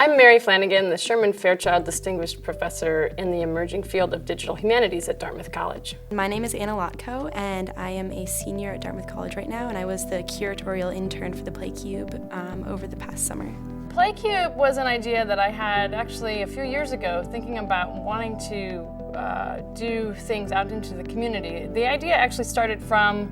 I'm Mary Flanagan, the Sherman Fairchild Distinguished Professor in the emerging field of digital humanities at Dartmouth College. My name is Anna Lotko, and I am a senior at Dartmouth College right now, and I was the curatorial intern for the PlayCube over the past summer. PlayCube was an idea that I had actually a few years ago, thinking about wanting to do things out into the community. The idea actually started from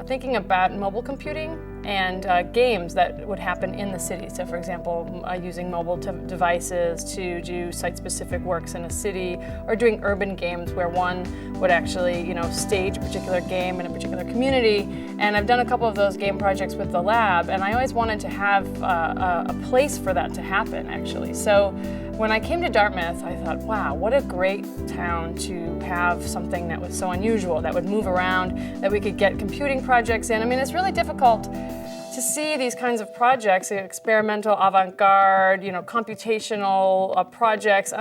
thinking about mobile computing and games that would happen in the city. So for example, using mobile devices to do site-specific works in a city, or doing urban games where one would actually, stage a particular game in a particular community. And I've done a couple of those game projects with the lab, and I always wanted to have a place for that to happen, actually. So when I came to Dartmouth, I thought, wow, what a great town to have something that was so unusual, that would move around, that we could get computing projects in. I mean, it's really difficult to see these kinds of projects, experimental, avant-garde, computational projects,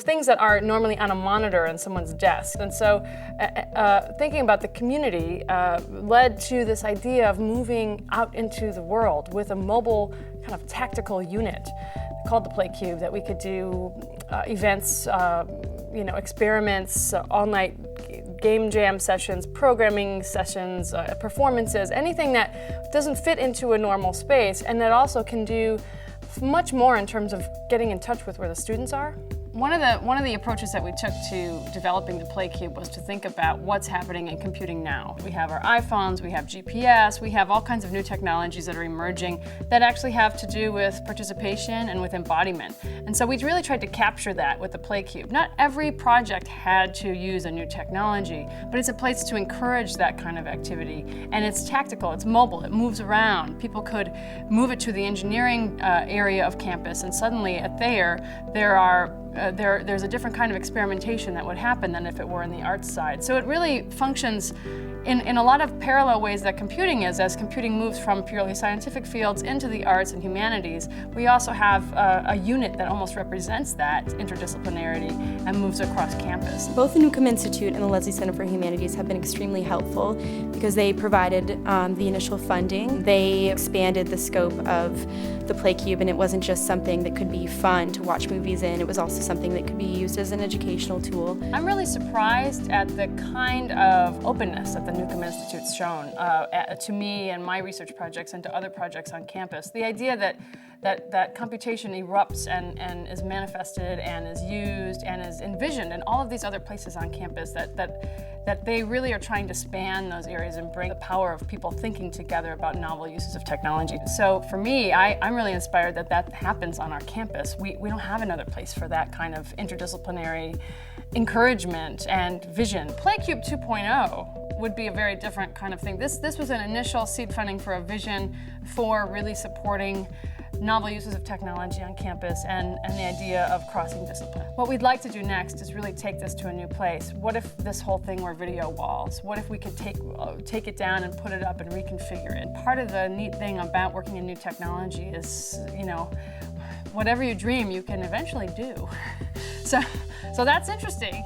things that are normally on a monitor in someone's desk. And so thinking about the community led to this idea of moving out into the world with a mobile kind of tactical unit called the PlayCube, that we could do events, experiments, all-night game jam sessions, programming sessions, performances, anything that doesn't fit into a normal space, and that also can do much more in terms of getting in touch with where the students are. One of the approaches that we took to developing the PlayCube was to think about what's happening in computing now. We have our iPhones, we have GPS, we have all kinds of new technologies that are emerging that actually have to do with participation and with embodiment. And so we really tried to capture that with the PlayCube. Not every project had to use a new technology, but it's a place to encourage that kind of activity. And it's tactical, it's mobile, it moves around. People could move it to the engineering area of campus, and suddenly at there's a different kind of experimentation that would happen than if it were in the arts side. So it really functions in a lot of parallel ways that computing is. As computing moves from purely scientific fields into the arts and humanities, we also have a unit that almost represents that interdisciplinarity and moves across campus. Both the Newcomb Institute and the Leslie Center for Humanities have been extremely helpful because they provided the initial funding. They expanded the scope of the PlayCube, and it wasn't just something that could be fun to watch movies in, it was also something that could be used as an educational tool. I'm really surprised at the kind of openness that the Newcomb Institute's shown to me and my research projects and to other projects on campus. The idea that computation erupts and is manifested and is used and is envisioned in all of these other places on campus, that they really are trying to span those areas and bring the power of people thinking together about novel uses of technology. So for me, I'm really inspired that happens on our campus. We don't have another place for that kind of interdisciplinary encouragement and vision. PlayCube 2.0 would be a very different kind of thing. This was an initial seed funding for a vision for really supporting novel uses of technology on campus and the idea of crossing discipline. What we'd like to do next is really take this to a new place. What if this whole thing were video walls? What if we could take it down and put it up and reconfigure it? Part of the neat thing about working in new technology is, whatever you dream, you can eventually do. So that's interesting.